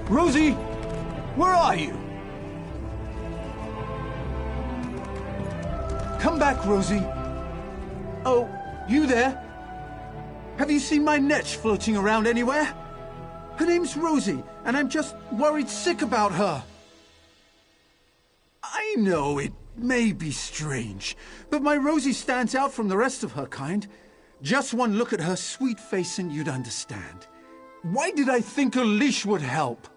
Rosie! Where are you? Come back, Rosie. Oh, you there? Have you seen my Netch floating around anywhere? Her name's Rosie, and I'm just worried sick about her. I know it may be strange, but my Rosie stands out from the rest of her kind. Just one look at her sweet face and you'd understand. Why did I think a leash would help?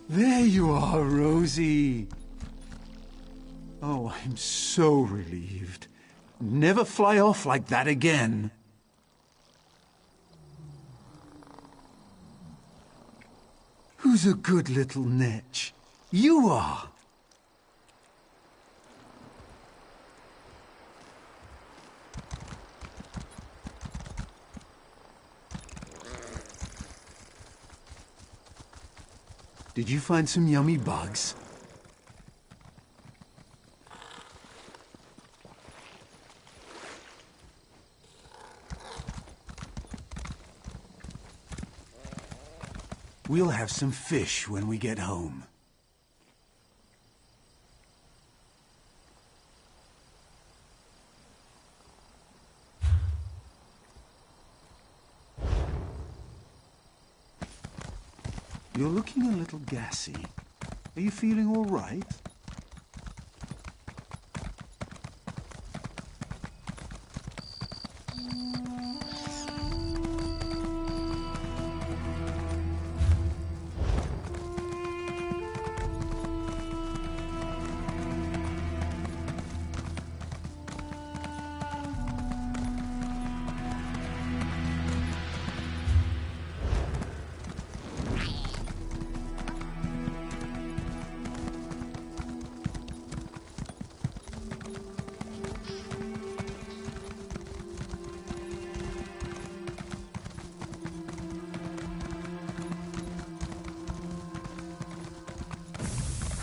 There you are, Rosie. Oh, I'm so relieved. Never fly off like that again. Who's a good little Netch? You are. Did you find some yummy bugs? We'll have some fish when we get home. You're looking a little gassy. Are you feeling all right?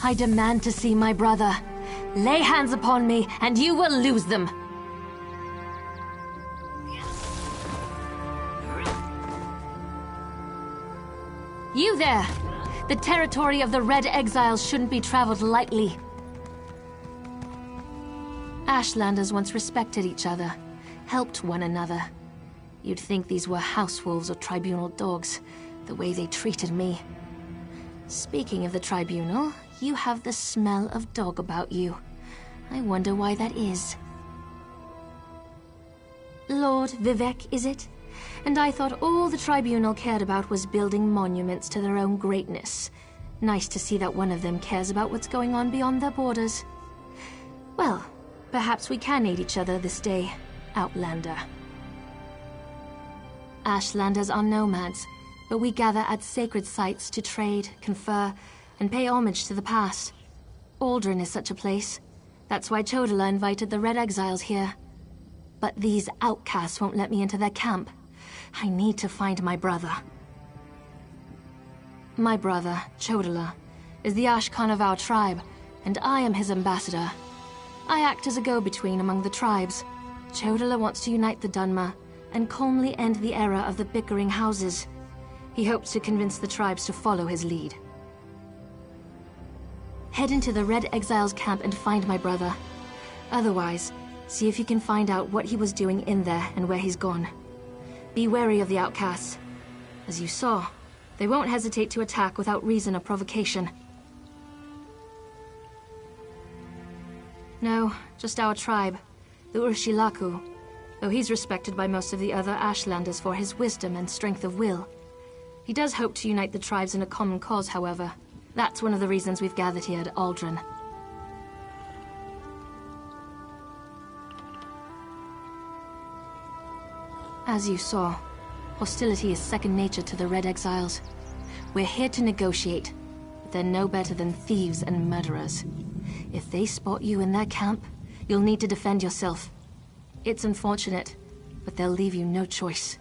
I demand to see my brother. Lay hands upon me, and you will lose them. You there! The territory of the Red Exiles shouldn't be traveled lightly. Ashlanders once respected each other, helped one another. You'd think these were house wolves or tribunal dogs, the way they treated me. Speaking of the tribunal, you have the smell of dog about you. I wonder why that is. Lord Vivek, is it? And I thought all the tribunal cared about was building monuments to their own greatness. Nice to see that one of them cares about what's going on beyond their borders. Well, perhaps we can aid each other this day, Outlander. Ashlanders are nomads, but we gather at sacred sites to trade, confer, and pay homage to the past. Aldrin is such a place. That's why Chodala invited the Red Exiles here. But these outcasts won't let me into their camp. I need to find my brother. My brother, Chodala, is the Ashkan of our tribe, and I am his ambassador. I act as a go-between among the tribes. Chodala wants to unite the Dunmer and calmly end the era of the bickering houses. He hopes to convince the tribes to follow his lead. Head into the Red Exiles camp and find my brother. Otherwise, see if you can find out what he was doing in there and where he's gone. Be wary of the outcasts. As you saw, they won't hesitate to attack without reason or provocation. No, just our tribe, the Urshilaku, though he's respected by most of the other Ashlanders for his wisdom and strength of will. He does hope to unite the tribes in a common cause, however. That's one of the reasons we've gathered here at Aldrin. As you saw, hostility is second nature to the Red Exiles. We're here to negotiate, but they're no better than thieves and murderers. If they spot you in their camp, you'll need to defend yourself. It's unfortunate, but they'll leave you no choice.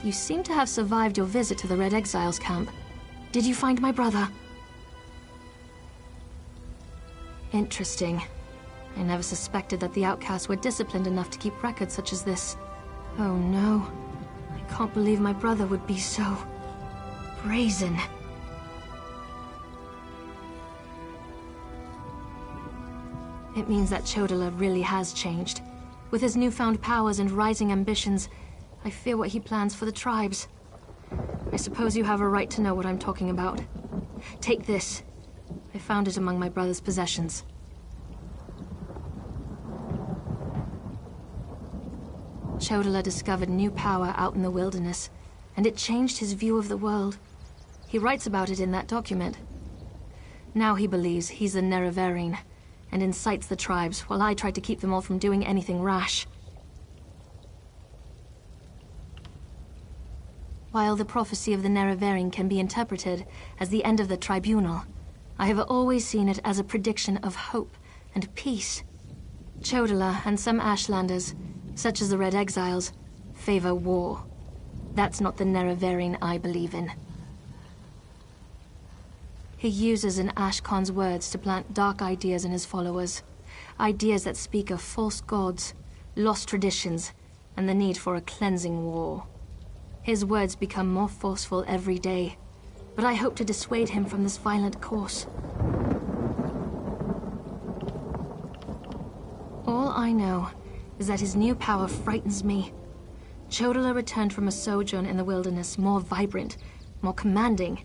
You seem to have survived your visit to the Red Exiles camp. Did you find my brother? Interesting. I never suspected that the outcasts were disciplined enough to keep records such as this. Oh no. I can't believe my brother would be so... brazen. It means that Chodala really has changed. With his newfound powers and rising ambitions, I fear what he plans for the tribes. I suppose you have a right to know what I'm talking about. Take this. I found it among my brother's possessions. Chodala discovered new power out in the wilderness, and it changed his view of the world. He writes about it in that document. Now he believes he's a Nerevarine, and incites the tribes, while I try to keep them all from doing anything rash. While the prophecy of the Nerevarine can be interpreted as the end of the tribunal, I have always seen it as a prediction of hope and peace. Chodala and some Ashlanders, such as the Red Exiles, favor war. That's not the Nerevarine I believe in. He uses an Ashkon's words to plant dark ideas in his followers. Ideas that speak of false gods, lost traditions, and the need for a cleansing war. His words become more forceful every day, but I hope to dissuade him from this violent course. All I know is that his new power frightens me. Chodala returned from a sojourn in the wilderness more vibrant, more commanding.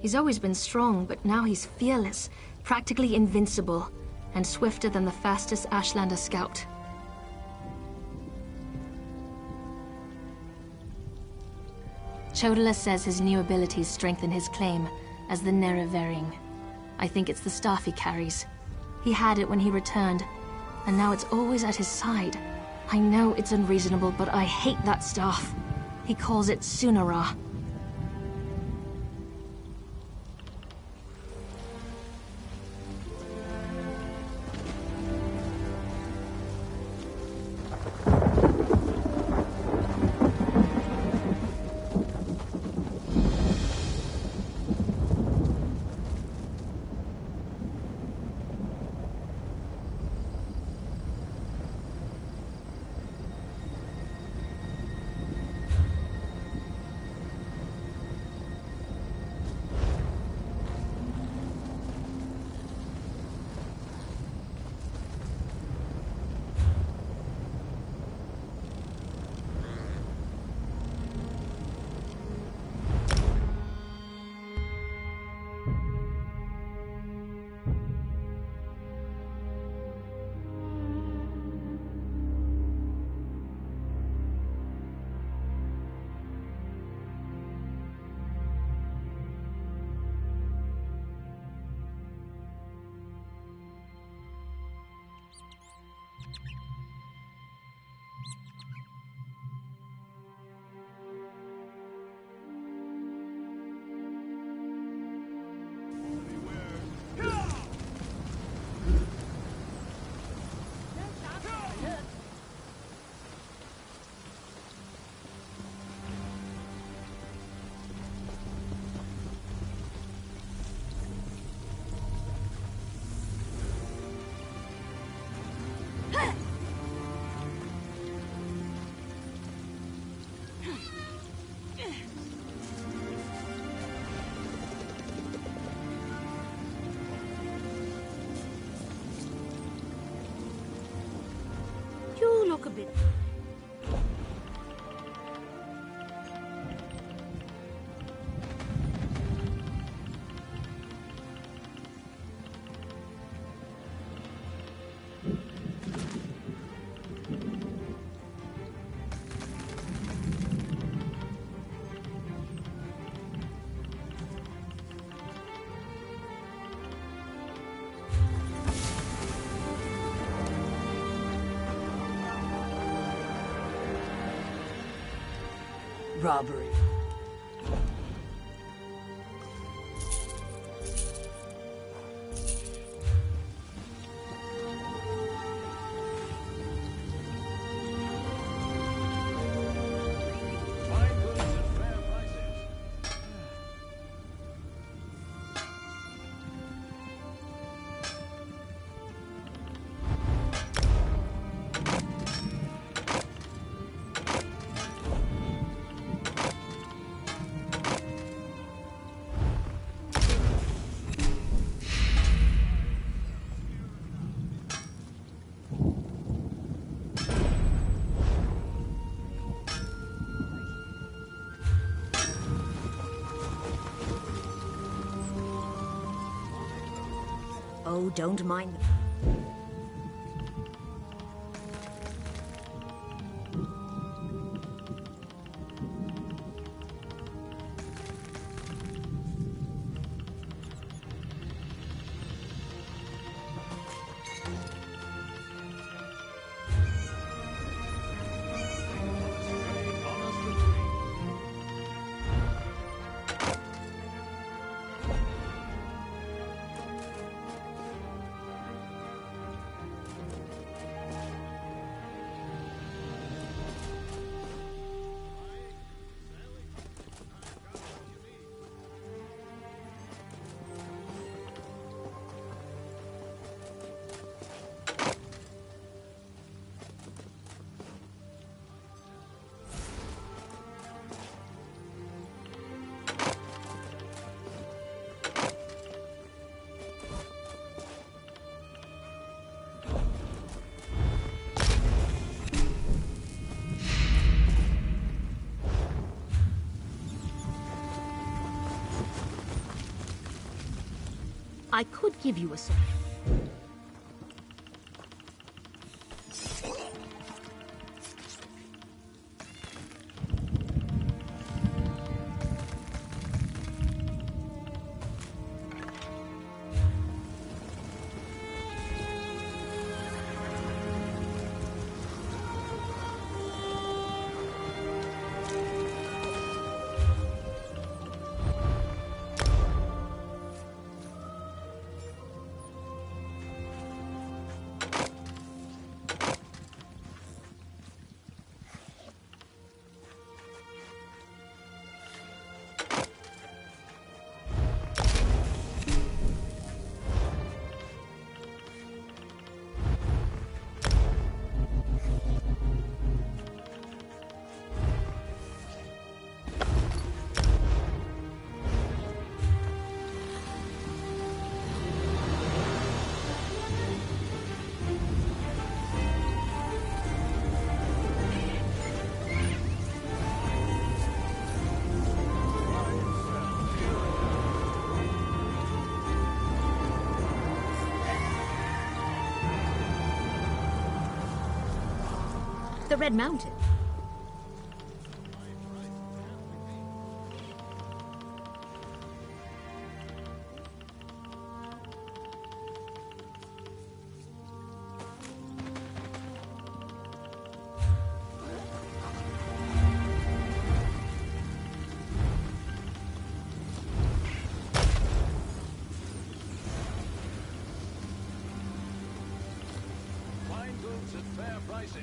He's always been strong, but now he's fearless, practically invincible, and swifter than the fastest Ashlander scout. Chodala says his new abilities strengthen his claim as the Nerevarine. I think it's the staff he carries. He had it when he returned, and now it's always at his side. I know it's unreasonable, but I hate that staff. He calls it Sunara. You look a bit... robbery. Oh, don't mind them. I could give you a sword. The Red Mountain. Fine goods at fair prices.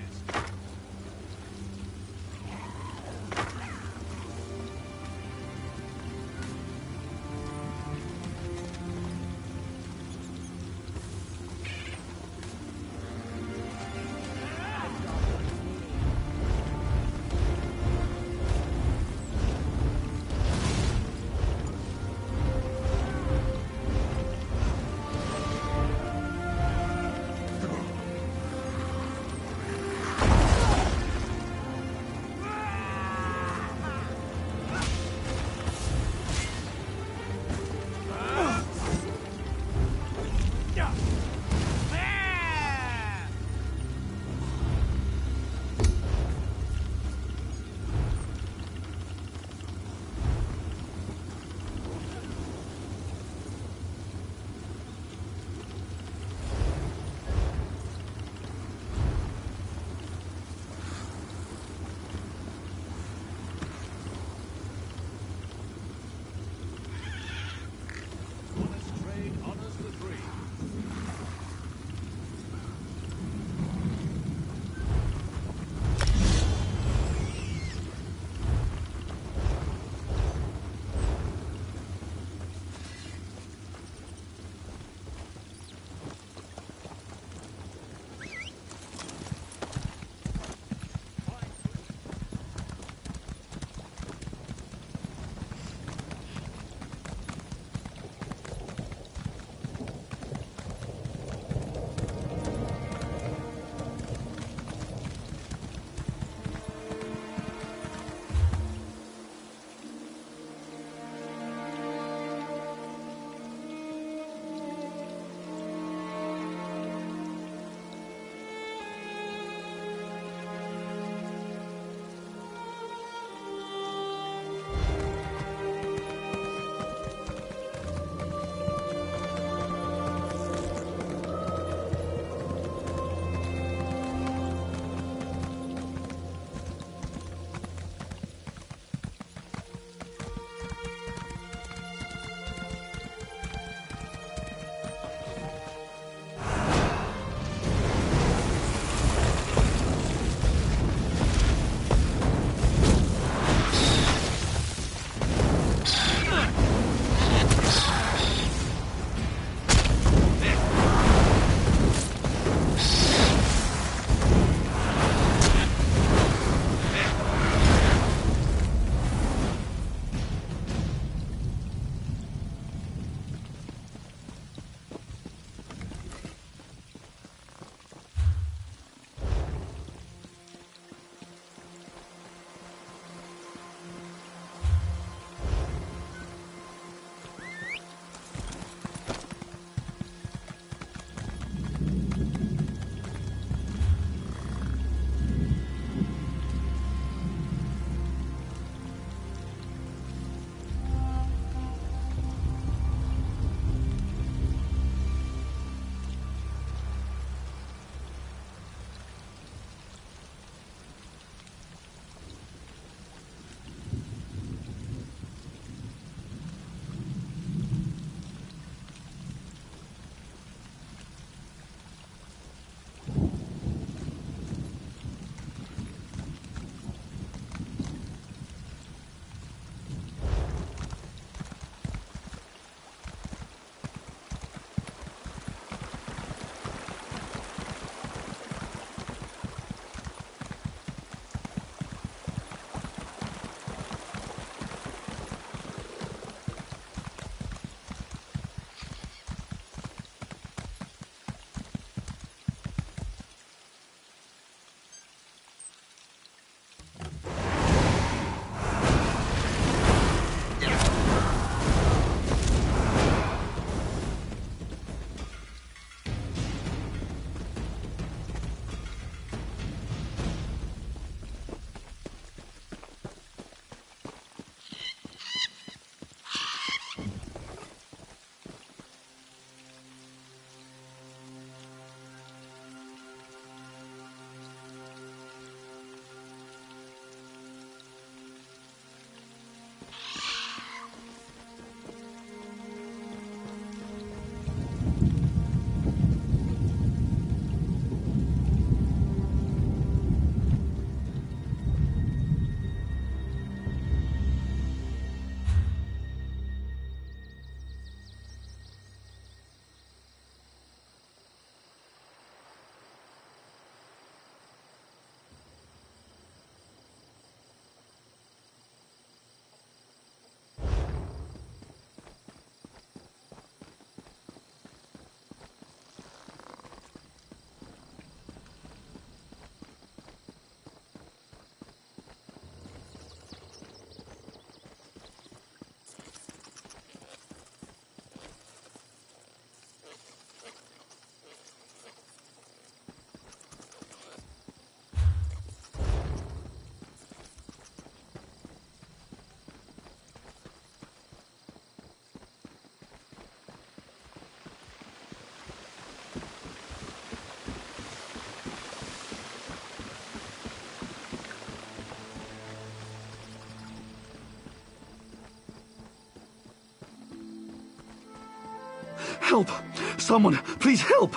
Help! Someone, please help!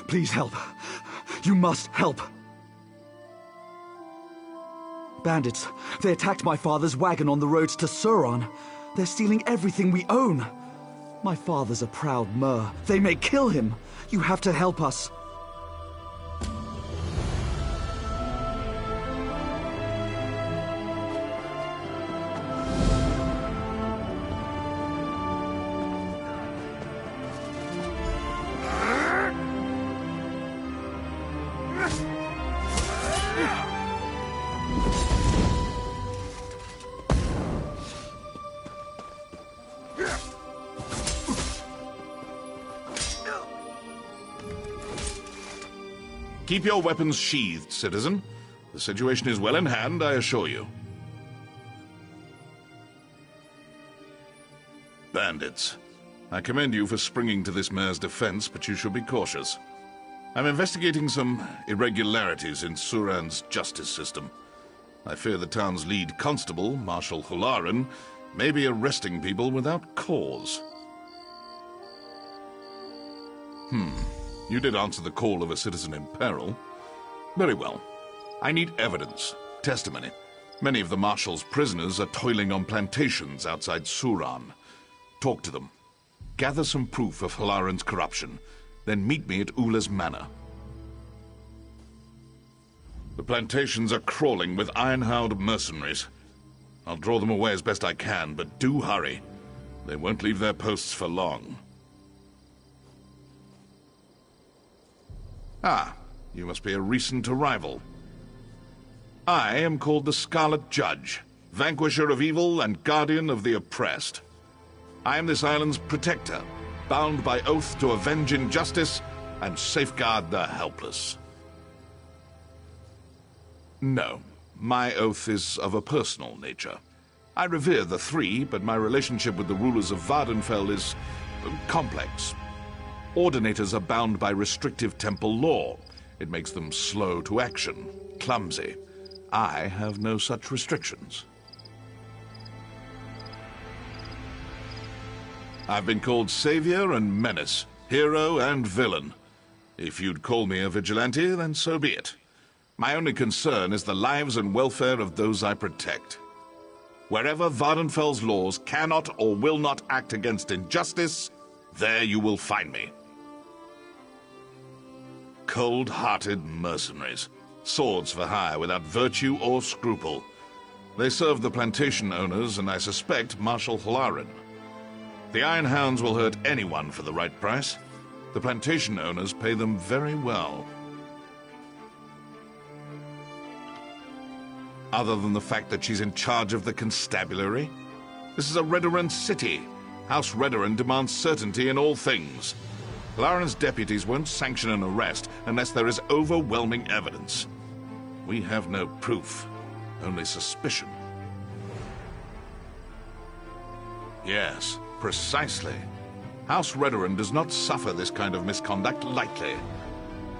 Please help. You must help. Bandits. They attacked my father's wagon on the roads to Sauron. They're stealing everything we own. My father's a proud Mer. They may kill him. You have to help us. Keep your weapons sheathed, citizen. The situation is well in hand, I assure you. Bandits. I commend you for springing to this mayor's defense, but you should be cautious. I'm investigating some irregularities in Sauron's justice system. I fear the town's lead constable, Marshal Hularan, may be arresting people without cause. You did answer the call of a citizen in peril. Very well. I need evidence, testimony. Many of the Marshal's prisoners are toiling on plantations outside Sauron. Talk to them. Gather some proof of Hularan's corruption. Then meet me at Ula's Manor. The plantations are crawling with iron-howled mercenaries. I'll draw them away as best I can, but do hurry. They won't leave their posts for long. Ah, you must be a recent arrival. I am called the Scarlet Judge, vanquisher of evil and guardian of the oppressed. I am this island's protector, bound by oath to avenge injustice and safeguard the helpless. No, my oath is of a personal nature. I revere the three, but my relationship with the rulers of Vardenfell is complex. Ordinators are bound by restrictive temple law. It makes them slow to action, clumsy. I have no such restrictions. I've been called savior and menace, hero and villain. If you'd call me a vigilante, then so be it. My only concern is the lives and welfare of those I protect. Wherever Vardenfell's laws cannot or will not act against injustice, there you will find me. Cold-hearted mercenaries. Swords for hire without virtue or scruple. They serve the plantation owners and I suspect Marshal Hularan. The Iron Hounds will hurt anyone for the right price. The plantation owners pay them very well. Other than the fact that she's in charge of the constabulary? This is a Redoran city. House Redoran demands certainty in all things. Hularan's deputies won't sanction an arrest unless there is overwhelming evidence. We have no proof, only suspicion. Yes, precisely. House Redoran does not suffer this kind of misconduct lightly.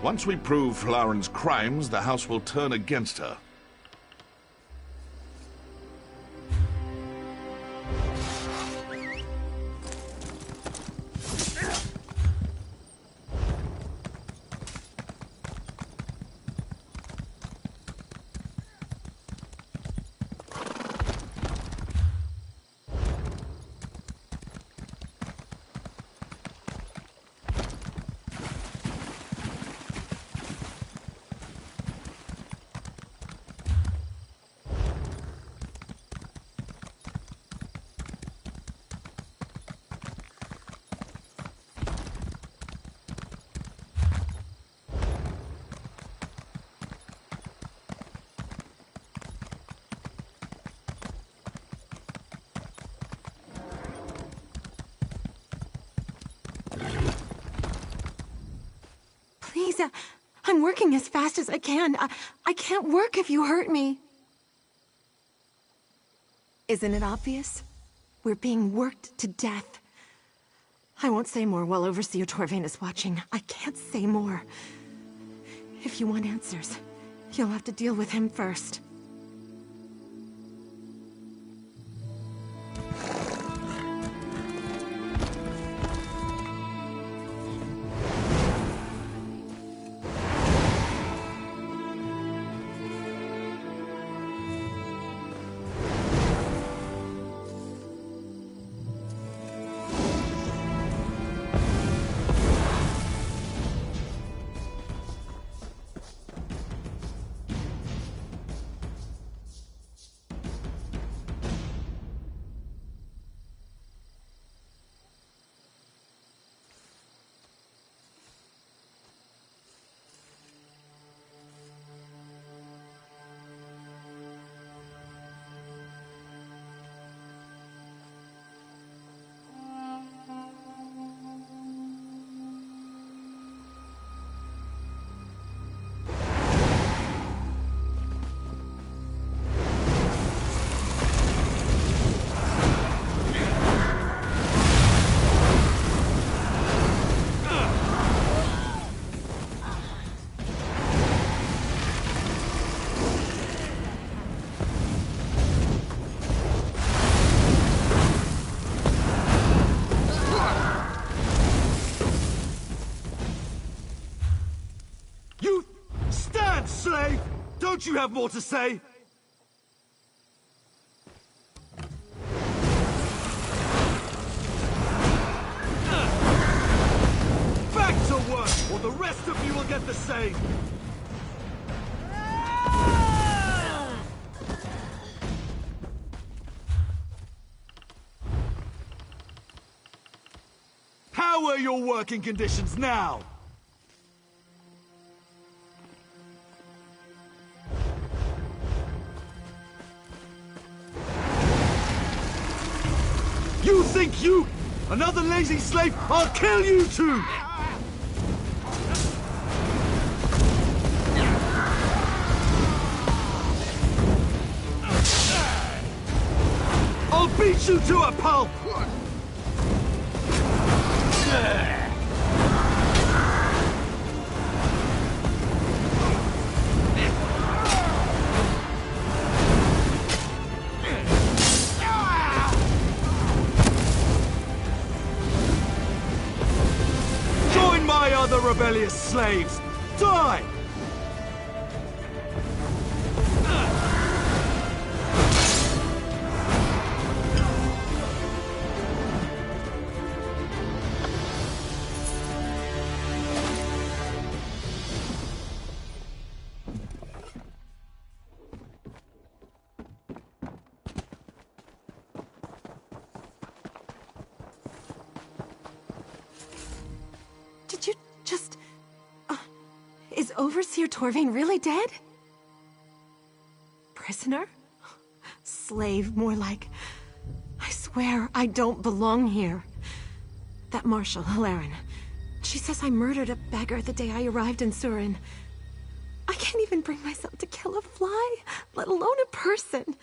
Once we prove Hularan's crimes, the house will turn against her. Please, I'm working as fast as I can. I can't work if you hurt me. Isn't it obvious? We're being worked to death. I won't say more while Overseer Torvain is watching. I can't say more. If you want answers, you'll have to deal with him first. slave! Don't you have more to say? Back to work, or the rest of you will get the same! How are your working conditions now? You think you... Another lazy slave? I'll kill you too! I'll beat you to a pulp! Join my other rebellious slaves! Die! Did you just... is Overseer Torvain really dead? Prisoner? Slave, more like... I swear I don't belong here. That Marshal, Hilarin, she says I murdered a beggar the day I arrived in Surin. I can't even bring myself to kill a fly, let alone a person.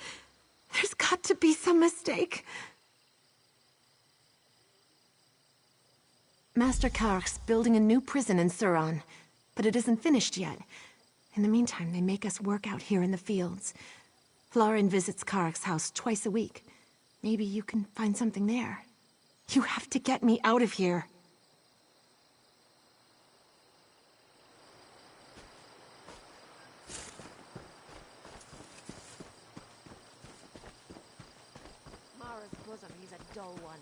There's got to be some mistake. Master Kark's building a new prison in Suron, but it isn't finished yet. In the meantime, they make us work out here in the fields. Lauren visits Kark's house twice a week. Maybe you can find something there. You have to get me out of here. Mara's bosom, he's a dull one.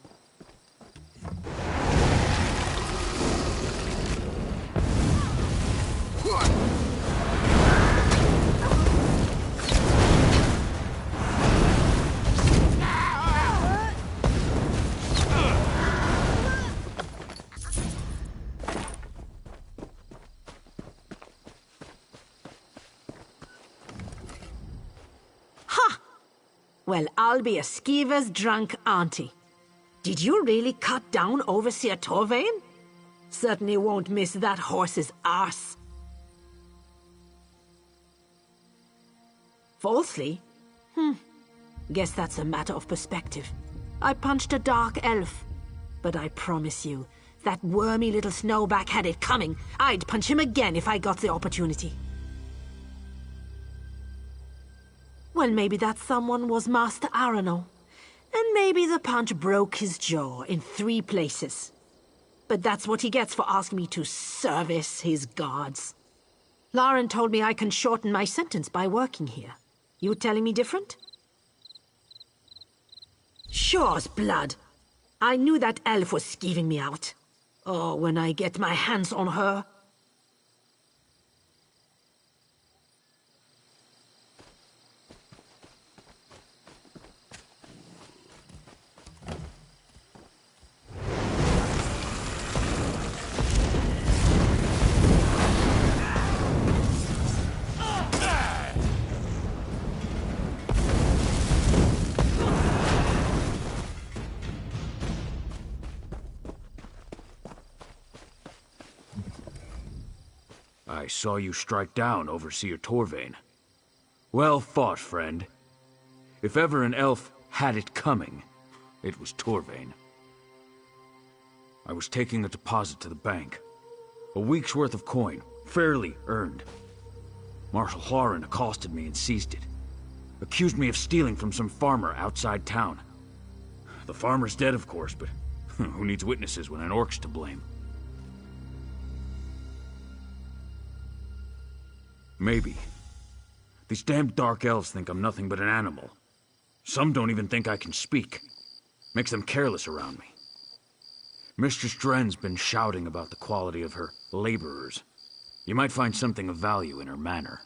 Well, I'll be a skeever's drunk auntie. Did you really cut down Overseer Torvain? Certainly won't miss that horse's arse. Falsely? Guess that's a matter of perspective. I punched a dark elf. But I promise you, that wormy little snowback had it coming. I'd punch him again if I got the opportunity. Well, maybe that someone was Master Arano. And maybe the punch broke his jaw in 3 places. But that's what he gets for asking me to service his gods. Lauren told me I can shorten my sentence by working here. You telling me different? Sure's blood. I knew that elf was skeeving me out. Oh, when I get my hands on her... I saw you strike down Overseer Torvain. Well fought, friend. If ever an elf had it coming, it was Torvain. I was taking a deposit to the bank. A week's worth of coin, fairly earned. Marshal Hlaren accosted me and seized it. Accused me of stealing from some farmer outside town. The farmer's dead, of course, but who needs witnesses when an orc's to blame? Maybe. These damn dark elves think I'm nothing but an animal. Some don't even think I can speak. Makes them careless around me. Mistress Dren's been shouting about the quality of her laborers. You might find something of value in her manner.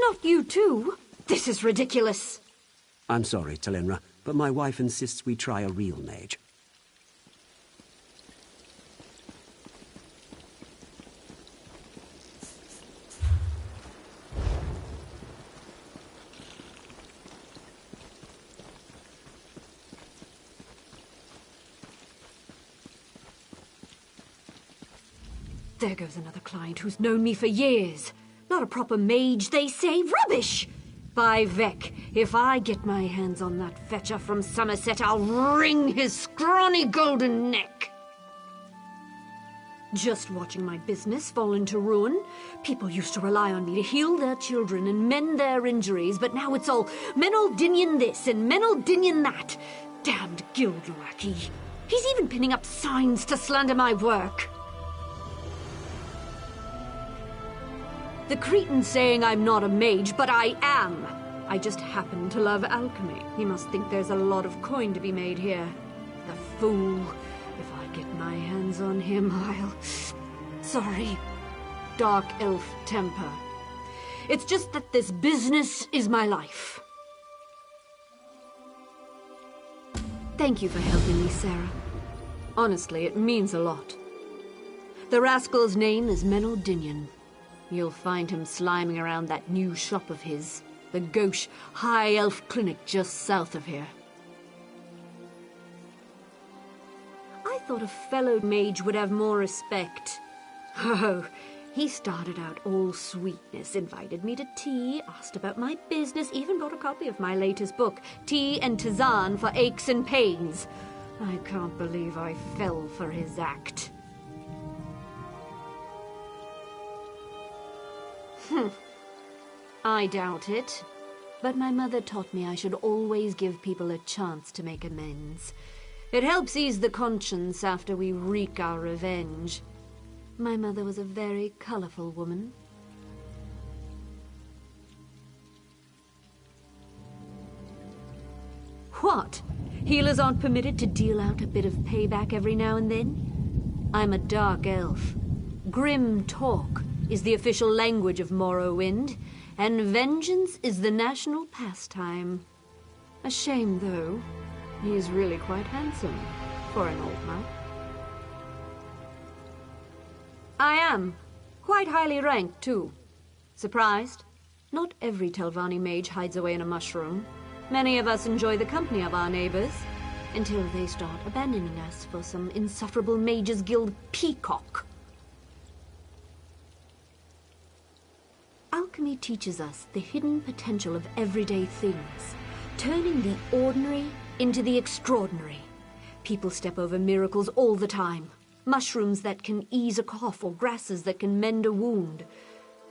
Not you too. This is ridiculous. I'm sorry, Talinra, but my wife insists we try a real mage. There goes another client who's known me for years. Not a proper mage, they say. Rubbish! By Vec, if I get my hands on that fetcher from Somerset, I'll wring his scrawny golden neck. Just watching my business fall into ruin. People used to rely on me to heal their children and mend their injuries, but now it's all Menaldinian this and Menaldinian that. Damned guild lackey. He's even pinning up signs to slander my work. The Cretan's saying I'm not a mage, but I am. I just happen to love alchemy. He must think there's a lot of coin to be made here. The fool. If I get my hands on him, I'll... Sorry. Dark elf temper. It's just that this business is my life. Thank you for helping me, Sarah. Honestly, it means a lot. The rascal's name is Menaldinian. You'll find him sliming around that new shop of his, the Gauche High Elf Clinic just south of here. I thought a fellow mage would have more respect. Oh, he started out all sweetness, invited me to tea, asked about my business, even bought a copy of my latest book, Tea and Tisane for Aches and Pains. I can't believe I fell for his act. I doubt it. But my mother taught me I should always give people a chance to make amends. It helps ease the conscience after we wreak our revenge. My mother was a very colorful woman. What? Healers aren't permitted to deal out a bit of payback every now and then? I'm a dark elf. Grim talk is the official language of Morrowind, and vengeance is the national pastime. A shame, though. He is really quite handsome for an old man. I am. Quite highly ranked, too. Surprised? Not every Telvanni mage hides away in a mushroom. Many of us enjoy the company of our neighbors, until they start abandoning us for some insufferable mages guild peacock. Alchemy teaches us the hidden potential of everyday things, turning the ordinary into the extraordinary. People step over miracles all the time. Mushrooms that can ease a cough or grasses that can mend a wound.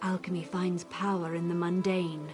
Alchemy finds power in the mundane.